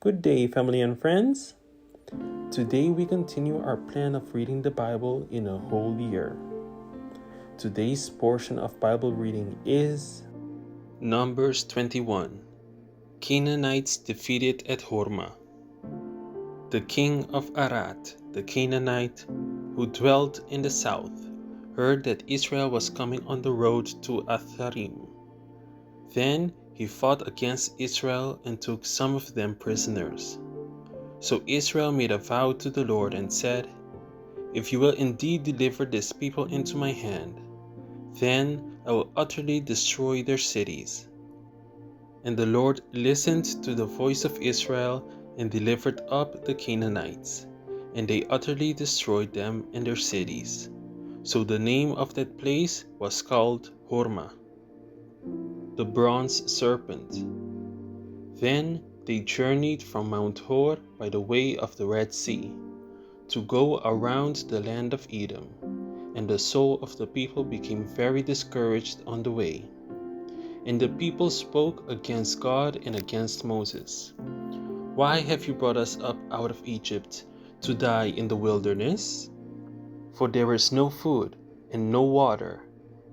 Good day, family and friends. Today we continue our plan of reading the Bible in a whole year. Today's portion of Bible reading is Numbers 21. Canaanites defeated at Hormah. The king of Arad, the Canaanite, who dwelt in the south, heard that Israel was coming on the road to Atharim. Then he fought against Israel and took some of them prisoners. So Israel made a vow to the Lord and said, "If you will indeed deliver this people into my hand, then I will utterly destroy their cities." And the Lord listened to the voice of Israel and delivered up the Canaanites, and they utterly destroyed them and their cities. So the name of that place was called Hormah. The bronze serpent. Then they journeyed from Mount Hor by the way of the Red Sea, to go around the land of Edom, and the soul of the people became very discouraged on the way. And the people spoke against God and against Moses. "Why have you brought us up out of Egypt to die in the wilderness? For there is no food and no water,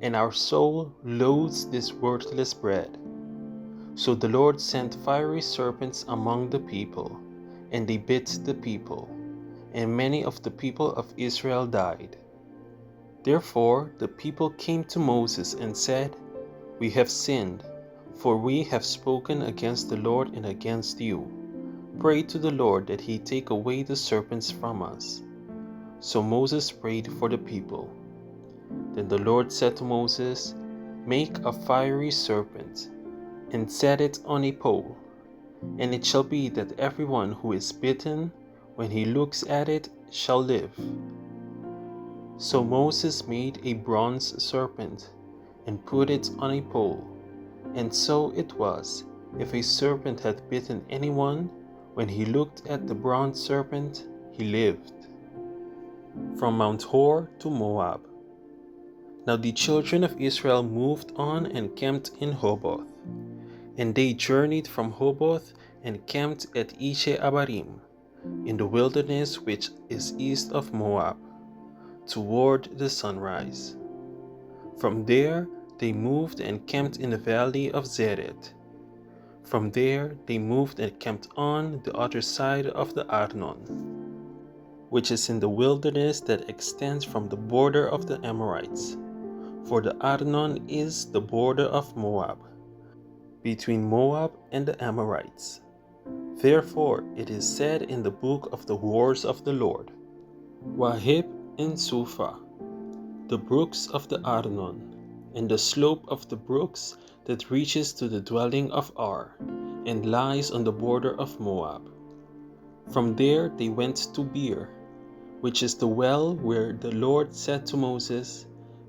and our soul loathes this worthless bread." So the Lord sent fiery serpents among the people, and they bit the people, and many of the people of Israel died. Therefore the people came to Moses and said, "We have sinned, for we have spoken against the Lord and against you. Pray to the Lord that he take away the serpents from us." So Moses prayed for the people. Then the Lord said to Moses, "Make a fiery serpent, and set it on a pole, and it shall be that everyone who is bitten, when he looks at it, shall live." So Moses made a bronze serpent, and put it on a pole. And so it was, if a serpent had bitten anyone, when he looked at the bronze serpent, he lived. From Mount Hor to Moab. Now the children of Israel moved on and camped in Hoboth. And they journeyed from Hoboth and camped at Abarim, in the wilderness which is east of Moab, toward the sunrise. From there they moved and camped in the valley of Zered. From there they moved and camped on the other side of the Arnon, which is in the wilderness that extends from the border of the Amorites. For the Arnon is the border of Moab, between Moab and the Amorites. Therefore it is said in the book of the wars of the Lord, Wahib and Suphah, the brooks of the Arnon, and the slope of the brooks that reaches to the dwelling of Ar, and lies on the border of Moab. From there they went to Beer, which is the well where the Lord said to Moses,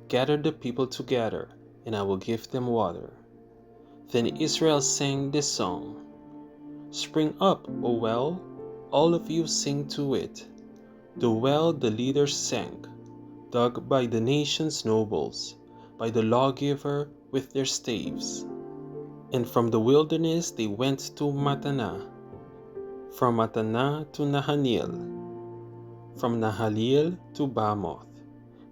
"Gather the people together, and I will give them water." Then Israel sang this song, "Spring up, O well, all of you sing to it. The well the leaders sank, dug by the nation's nobles, by the lawgiver with their staves." And from the wilderness they went to Mattanah, from Mattanah to Nahaliel, from Nahaliel to Bamoth,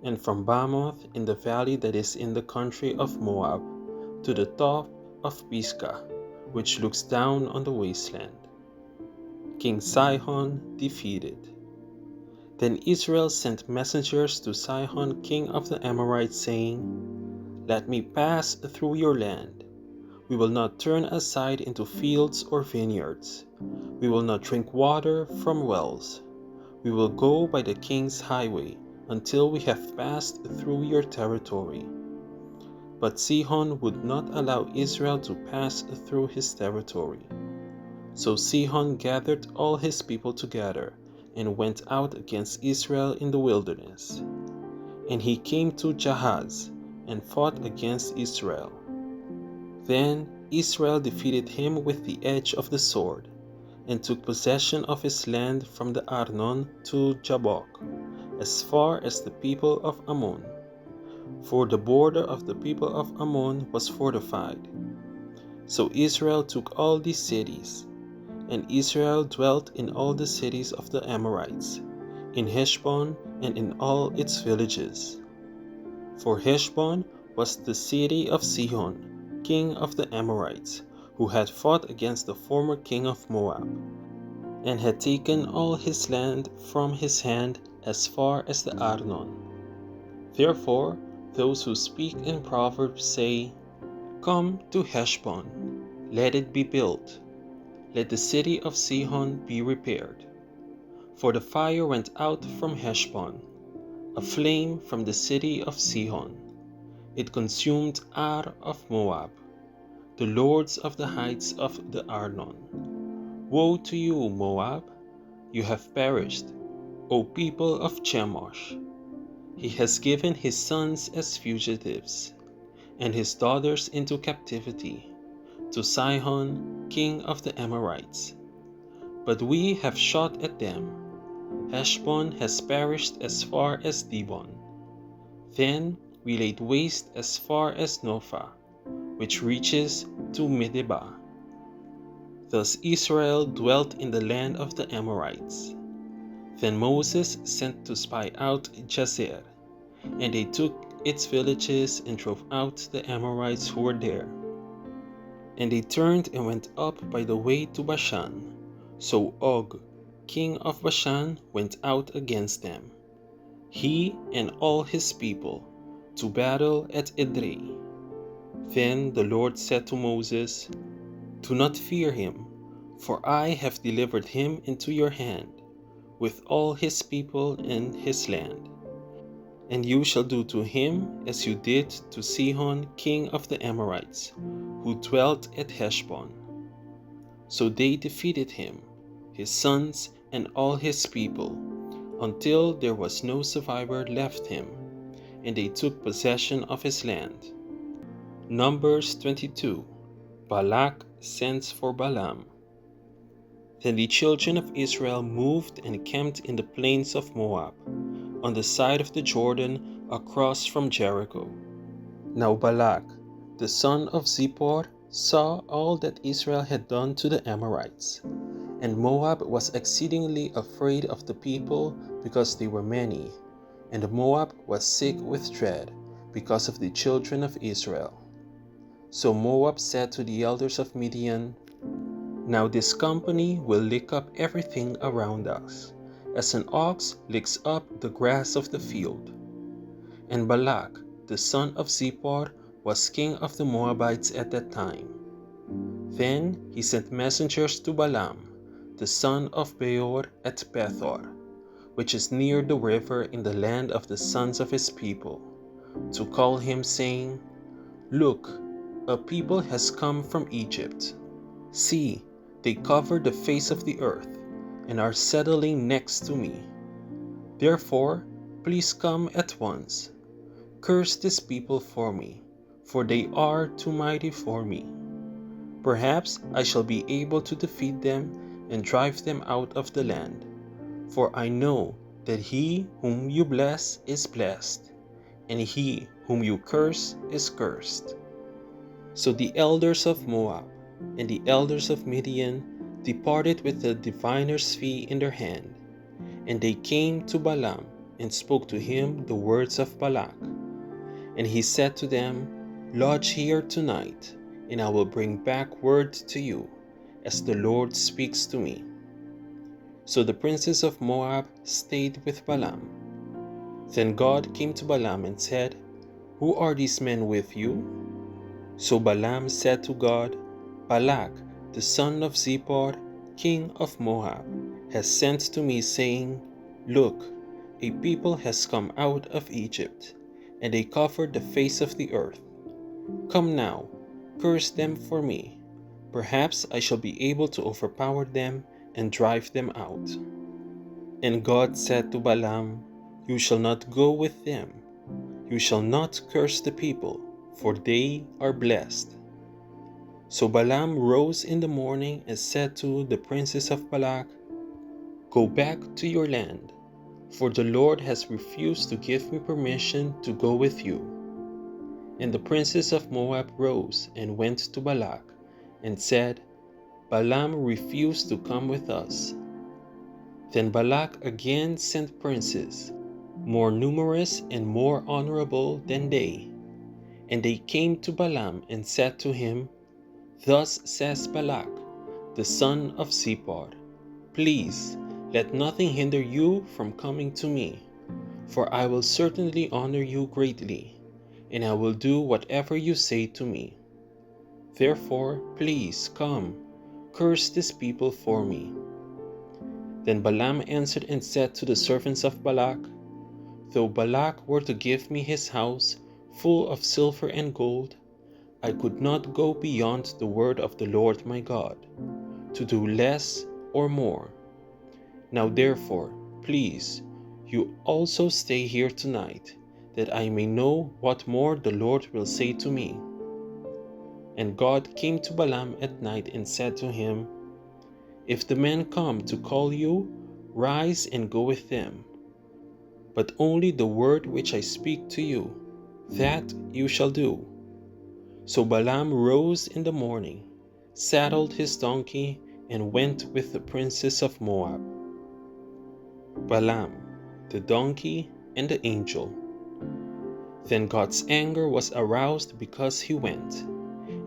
and from Bamoth in the valley that is in the country of Moab, to the top of Pisgah, which looks down on the wasteland. King Sihon defeated. Then Israel sent messengers to Sihon, king of the Amorites, saying, "Let me pass through your land. We will not turn aside into fields or vineyards. We will not drink water from wells. We will go by the king's highway until we have passed through your territory." But Sihon would not allow Israel to pass through his territory. So Sihon gathered all his people together and went out against Israel in the wilderness. And he came to Jahaz and fought against Israel. Then Israel defeated him with the edge of the sword, and took possession of his land from the Arnon to Jabbok, as far as the people of Ammon. For the border of the people of Ammon was fortified. So Israel took all these cities, And Israel dwelt in all the cities of the Amorites, in Heshbon and in all its villages. For Heshbon was the city of Sihon, king of the Amorites, who had fought against the former king of Moab, and had taken all his land from his hand as far as the Arnon. Therefore, those who speak in Proverbs say, "Come to Heshbon, let it be built, let the city of Sihon be repaired." For the fire went out from Heshbon, a flame from the city of Sihon. It consumed Ar of Moab, the lords of the heights of the Arnon. Woe to you, Moab! You have perished, O people of Chemosh. He has given his sons as fugitives, and his daughters into captivity, to Sihon, king of the Amorites. But we have shot at them. Heshbon has perished as far as Dibon. Then we laid waste as far as Nophah, which reaches to Medeba. Thus Israel dwelt in the land of the Amorites. Then Moses sent to spy out Jazer, and they took its villages and drove out the Amorites who were there. And they turned and went up by the way to Bashan. So Og, king of Bashan, went out against them, he and all his people, to battle at Edrei. Then the Lord said to Moses, "Do not fear him, for I have delivered him into your hand, with all his people and his land. And you shall do to him as you did to Sihon, king of the Amorites, who dwelt at Heshbon." So they defeated him, his sons, and all his people, until there was no survivor left him, and they took possession of his land. Numbers 22. Balak sends for Balaam. Then the children of Israel moved and camped in the plains of Moab, on the side of the Jordan across from Jericho. Now Balak, the son of Zippor, saw all that Israel had done to the Amorites. And Moab was exceedingly afraid of the people because they were many, and Moab was sick with dread because of the children of Israel. So Moab said to the elders of Midian, "Now this company will lick up everything around us, as an ox licks up the grass of the field." And Balak, the son of Zippor, was king of the Moabites at that time. Then he sent messengers to Balaam, the son of Beor, at Pethor, which is near the river in the land of the sons of his people, to call him, saying, "Look, a people has come from Egypt. See, they cover the face of the earth, and are settling next to me. Therefore, please come at once. Curse this people for me, for they are too mighty for me. Perhaps I shall be able to defeat them and drive them out of the land. For I know that he whom you bless is blessed, and he whom you curse is cursed." So the elders of Moab and the elders of Midian departed with the diviner's fee in their hand, and they came to Balaam and spoke to him the words of Balak. And he said to them, "Lodge here tonight, and I will bring back word to you, as the Lord speaks to me." So the princes of Moab stayed with Balaam. Then God came to Balaam and said, "Who are these men with you?" So Balaam said to God, "Balak, the son of Zippor, king of Moab, has sent to me, saying, 'Look, a people has come out of Egypt, and they covered the face of the earth. Come now, curse them for me. Perhaps I shall be able to overpower them and drive them out.' And God said to Balaam, "You shall not go with them. You shall not curse the people, for they are blessed." So Balaam rose in the morning and said to the princes of Balak, "Go back to your land, for the Lord has refused to give me permission to go with you." And the princes of Moab rose and went to Balak and said, Balaam refused to come with us. Then Balak again sent princes, more numerous and more honorable than they. And they came to Balaam and said to him, Thus says Balak, the son of Zippor, Please, let nothing hinder you from coming to me, for I will certainly honor you greatly, and I will do whatever you say to me. Therefore, please come, curse this people for me. Then Balaam answered and said to the servants of Balak, Though Balak were to give me his house full of silver and gold, I could not go beyond the word of the Lord my God, to do less or more. Now therefore, please, you also stay here tonight, that I may know what more the Lord will say to me. And God came to Balaam at night and said to him, If the men come to call you, rise and go with them. But only the word which I speak to you, that you shall do. So Balaam rose in the morning, saddled his donkey, and went with the princes of Moab. Balaam, the donkey, and the angel. Then God's anger was aroused because he went,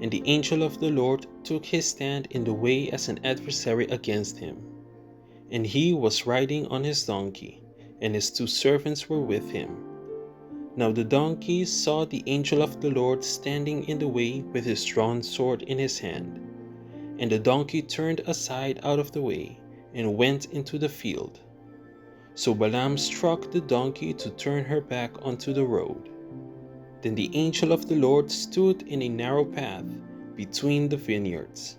and the angel of the Lord took his stand in the way as an adversary against him. And he was riding on his donkey, and his 2 servants were with him. Now the donkey saw the angel of the Lord standing in the way with his drawn sword in his hand. And the donkey turned aside out of the way, and went into the field. So Balaam struck the donkey to turn her back onto the road. Then the angel of the Lord stood in a narrow path between the vineyards,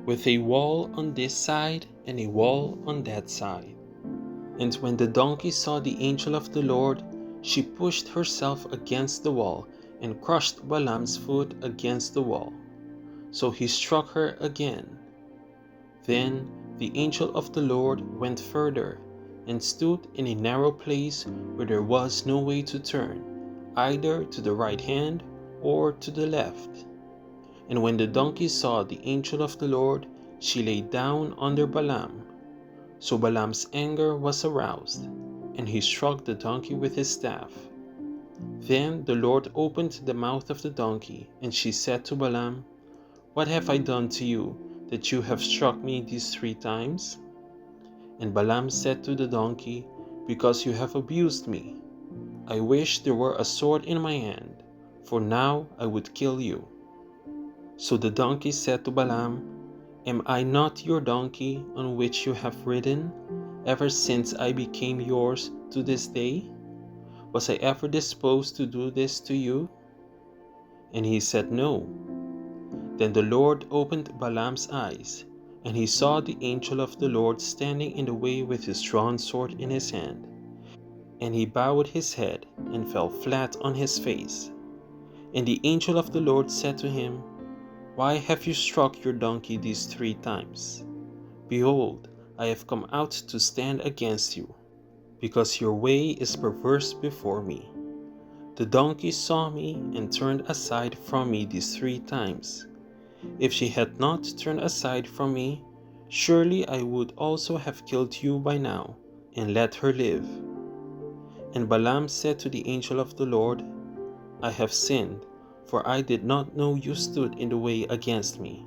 with a wall on this side and a wall on that side. And when the donkey saw the angel of the Lord, she pushed herself against the wall and crushed Balaam's foot against the wall. So he struck her again. Then the angel of the Lord went further and stood in a narrow place where there was no way to turn, either to the right hand or to the left. And when the donkey saw the angel of the Lord, she lay down under Balaam. So Balaam's anger was aroused, and he struck the donkey with his staff. Then the Lord opened the mouth of the donkey, and she said to Balaam, What have I done to you, that you have struck me these 3 times? And Balaam said to the donkey, Because you have abused me. I wish there were a sword in my hand, for now I would kill you. So the donkey said to Balaam, Am I not your donkey on which you have ridden, ever since I became yours to this day? Was I ever disposed to do this to you? And he said, No. Then the Lord opened Balaam's eyes, and he saw the angel of the Lord standing in the way with his drawn sword in his hand. And he bowed his head and fell flat on his face. And the angel of the Lord said to him, Why have you struck your donkey these 3 times? Behold, I have come out to stand against you, because your way is perverse before me. The donkey saw me and turned aside from me these 3 times. If she had not turned aside from me, surely I would also have killed you by now, and let her live. And Balaam said to the angel of the Lord, I have sinned, for I did not know you stood in the way against me.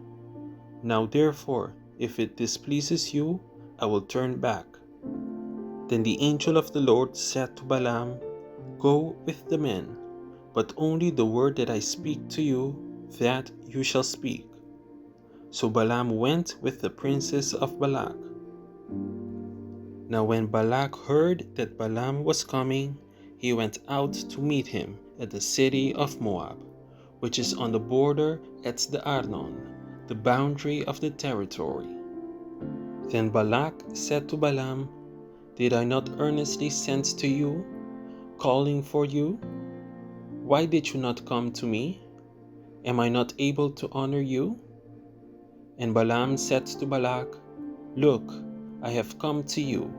Now therefore, if it displeases you, I will turn back. Then the angel of the Lord said to Balaam, Go with the men, but only the word that I speak to you, that you shall speak. So Balaam went with the princes of Balak. Now when Balak heard that Balaam was coming, he went out to meet him at the city of Moab, which is on the border at the Arnon, the boundary of the territory. Then Balak said to Balaam, Did I not earnestly send to you, calling for you? Why did you not come to me? Am I not able to honor you? And Balaam said to Balak, Look, I have come to you.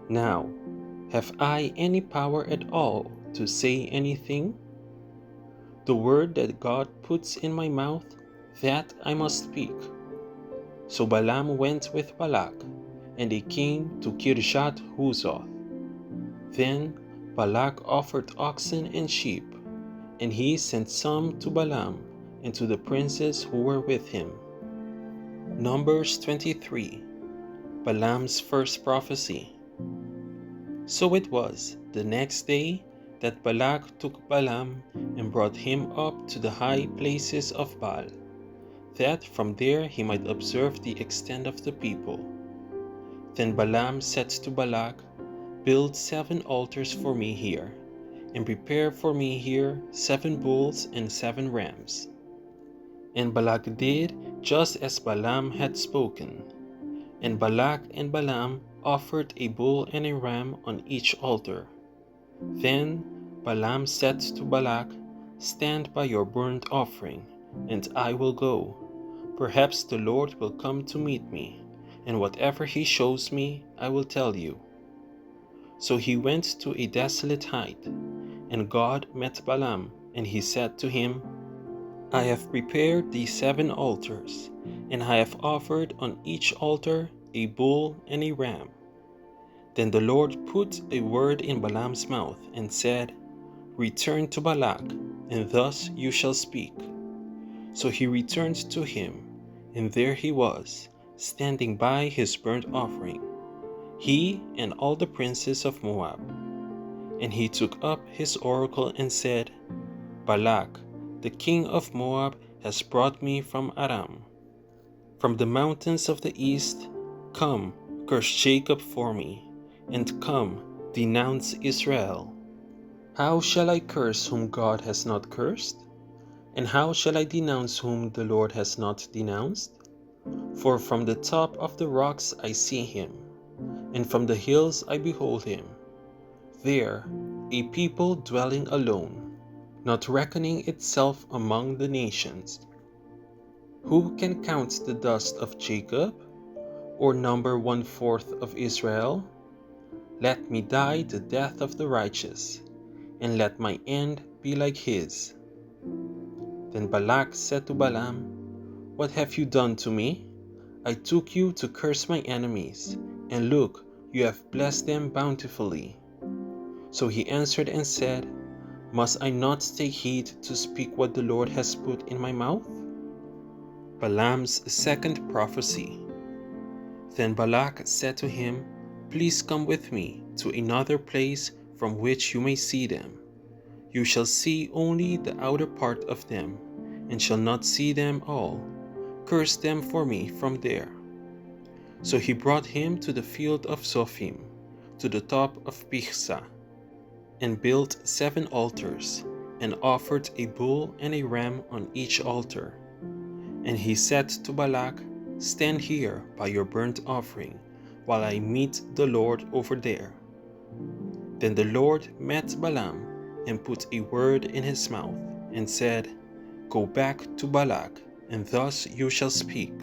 Now, have I any power at all to say anything? The word that God puts in my mouth, that I must speak. So Balaam went with Balak, and they came to Kirjath Huzoth. Then Balak offered oxen and sheep, and he sent some to Balaam and to the princes who were with him. Numbers 23. Balaam's first prophecy. So it was the next day that Balak took Balaam and brought him up to the high places of Baal, that from there he might observe the extent of the people. Then Balaam said to Balak, "Build 7 altars for me here, and prepare for me here 7 bulls and 7 rams." And Balak did just as Balaam had spoken. And Balak and Balaam offered a bull and a ram on each altar. Then Balaam said to Balak, "Stand by your burnt offering, and I will go. Perhaps the Lord will come to meet me, and whatever he shows me, I will tell you." So he went to a desolate height, and God met Balaam, and he said to him, "I have prepared these 7 altars, and I have offered on each altar a bull and a ram." Then the Lord put a word in Balaam's mouth and said, "Return to Balak, and thus you shall speak." So he returned to him, and there he was, standing by his burnt offering, he and all the princes of Moab. And he took up his oracle and said, "Balak, the king of Moab, has brought me from Aram, from the mountains of the east. Come, curse Jacob for me, and come, denounce Israel." How shall I curse whom God has not cursed? And how shall I denounce whom the Lord has not denounced? For from the top of the rocks I see him, and from the hills I behold him. There, a people dwelling alone, not reckoning itself among the nations. Who can count the dust of Jacob, or number 1/4 of Israel? Let me die the death of the righteous, and let my end be like his. Then Balak said to Balaam, "What have you done to me? I took you to curse my enemies, and look, you have blessed them bountifully." So he answered and said, "Must I not take heed to speak what the Lord has put in my mouth?" Balaam's second prophecy. Then Balak said to him, "Please come with me to another place from which you may see them. You shall see only the outer part of them, and shall not see them all. Curse them for me from there." So he brought him to the field of Zophim, to the top of Pisgah, and built 7 altars, and offered a bull and a ram on each altar. And he said to Balak, "Stand here by your burnt offering, while I meet the Lord over there." Then the Lord met Balaam, and put a word in his mouth, and said, "Go back to Balak, and thus you shall speak."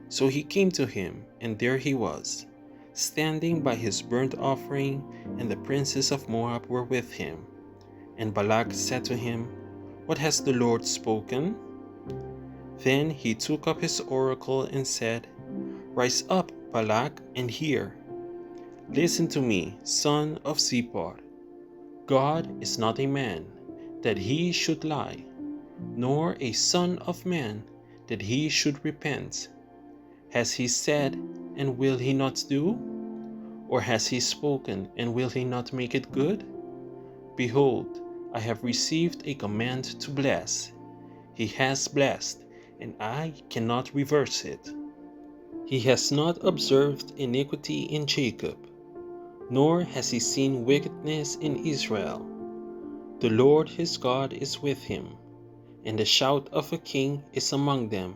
So he came to him, and there he was, standing by his burnt offering, and the princes of Moab were with him. And Balak said to him, "What has the Lord spoken?" Then he took up his oracle and said, "Rise up, Balak, and hear. Listen to me, son of Zippor. God is not a man, that he should lie, nor a son of man, that he should repent. Has he said, and will he not do? Or has he spoken, and will he not make it good? Behold, I have received a command to bless. He has blessed, and I cannot reverse it. He has not observed iniquity in Jacob, nor has he seen wickedness in Israel. The Lord his God is with him, and the shout of a king is among them.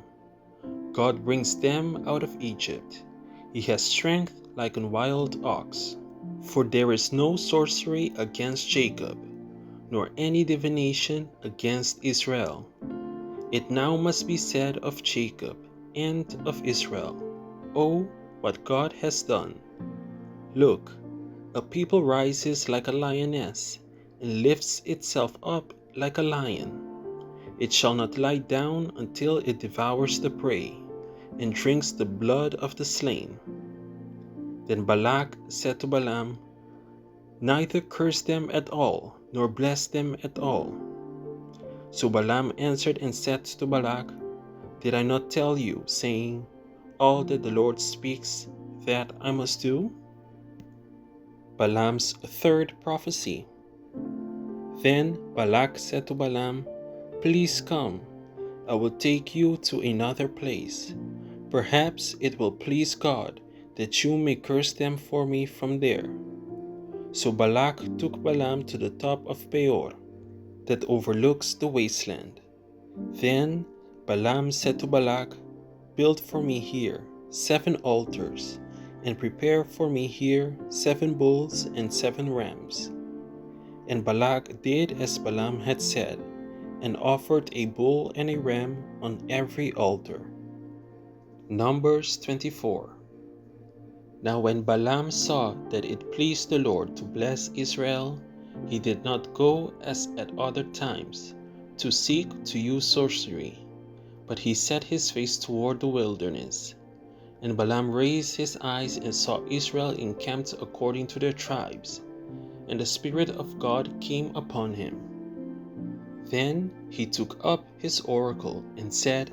God brings them out of Egypt. He has strength like a wild ox. For there is no sorcery against Jacob, nor any divination against Israel. It now must be said of Jacob and of Israel, Oh, what God has done! Look, a people rises like a lioness, and lifts itself up like a lion. It shall not lie down until it devours the prey, and drinks the blood of the slain. Then Balak said to Balaam, Neither curse them at all, nor bless them at all. So Balaam answered and said to Balak, Did I not tell you, saying, All that the Lord speaks, that I must do? Balaam's third prophecy. Then Balak said to Balaam, Please come, I will take you to another place. Perhaps it will please God that you may curse them for me from there. So Balak took Balaam to the top of Peor, that overlooks the wasteland. Then Balaam said to Balak, Build for me here 7 altars, and prepare for me here 7 bulls and 7 rams. And Balak did as Balaam had said, and offered a bull and a ram on every altar. Numbers 24. Now when Balaam saw that it pleased the Lord to bless Israel, he did not go as at other times, to seek to use sorcery, but he set his face toward the wilderness. And Balaam raised his eyes and saw Israel encamped according to their tribes, and the Spirit of God came upon him. Then he took up his oracle and said,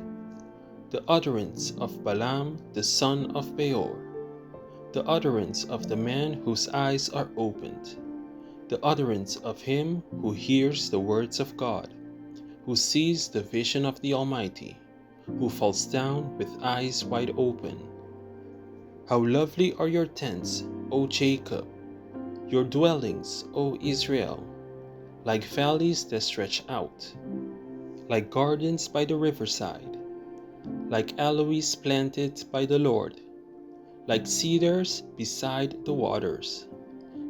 The utterance of Balaam the son of Beor, the utterance of the man whose eyes are opened, the utterance of him who hears the words of God, who sees the vision of the Almighty, who falls down with eyes wide open. How lovely are your tents, O Jacob, your dwellings, O Israel, like valleys that stretch out, like gardens by the riverside, like aloes planted by the Lord, like cedars beside the waters.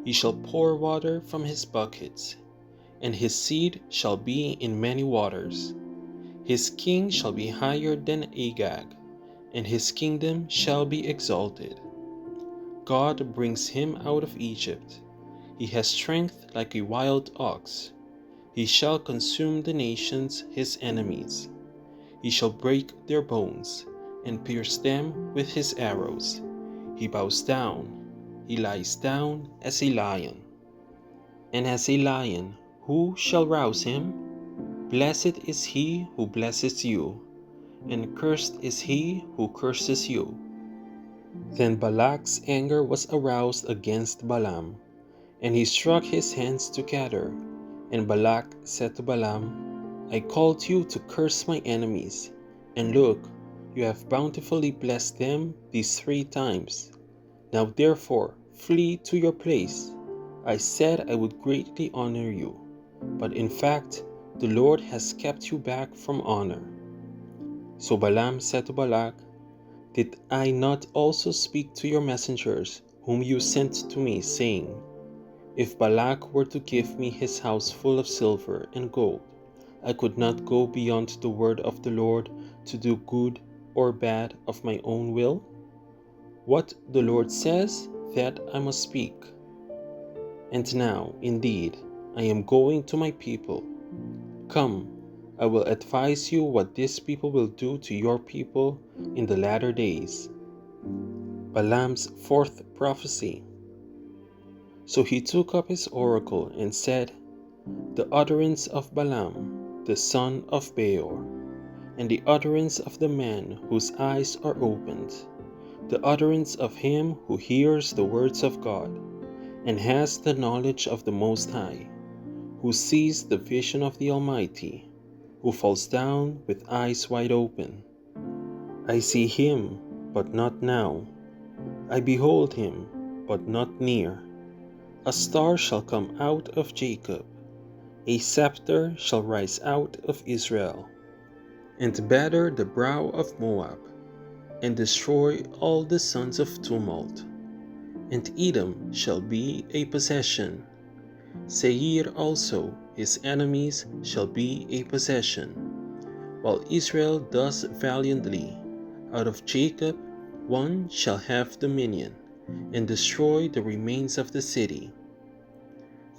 He shall pour water from his buckets, and his seed shall be in many waters. His king shall be higher than Agag, and his kingdom shall be exalted. God brings him out of Egypt. He has strength like a wild ox. He shall consume the nations his enemies. He shall break their bones, and pierce them with his arrows. He bows down, he lies down as a lion. And as a lion, who shall rouse him? Blessed is he who blesses you, and cursed is he who curses you. Then Balak's anger was aroused against Balaam, and he struck his hands together. And Balak said to Balaam, I called you to curse my enemies, and look, you have bountifully blessed them these 3 times. Now therefore flee to your place. I said I would greatly honor you, but in fact the Lord has kept you back from honor. So Balaam said to Balak, Did I not also speak to your messengers whom you sent to me, saying, If Balak were to give me his house full of silver and gold, I could not go beyond the word of the Lord to do good or bad of my own will? What the Lord says, that I must speak. And now, indeed, I am going to my people. Come, I will advise you what this people will do to your people in the latter days. Balaam's fourth prophecy. So he took up his oracle and said, The utterance of Balaam, the son of Beor, and the utterance of the man whose eyes are opened, the utterance of him who hears the words of God, and has the knowledge of the Most High, who sees the vision of the Almighty, who falls down with eyes wide open. I see him, but not now. I behold him, but not near. A star shall come out of Jacob, a scepter shall rise out of Israel, and batter the brow of Moab, and destroy all the sons of tumult. And Edom shall be a possession. Seir also, his enemies, shall be a possession. While Israel does valiantly, out of Jacob one shall have dominion, and destroy the remains of the city.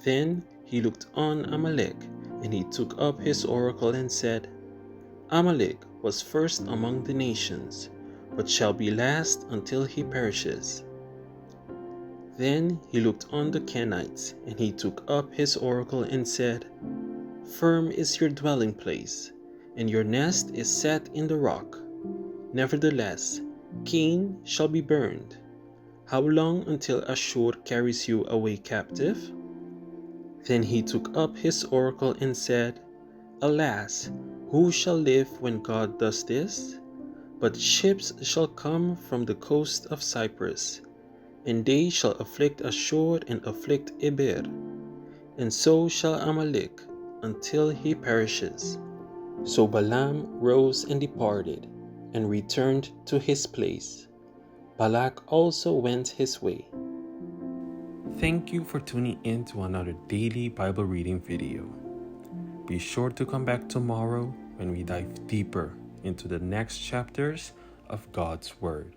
Then he looked on Amalek, and he took up his oracle and said, Amalek was first among the nations, but shall be last until he perishes. Then he looked on the Kenites, and he took up his oracle and said, Firm is your dwelling place, and your nest is set in the rock. Nevertheless, Cain shall be burned. How long until Ashur carries you away captive? Then he took up his oracle and said, Alas, who shall live when God does this? But ships shall come from the coast of Cyprus, and they shall afflict Ashur and afflict Eber, and so shall Amalek until he perishes. So Balaam rose and departed, and returned to his place. Balak also went his way. Thank you for tuning in to another daily Bible reading video. Be sure to come back tomorrow when we dive deeper into the next chapters of God's Word.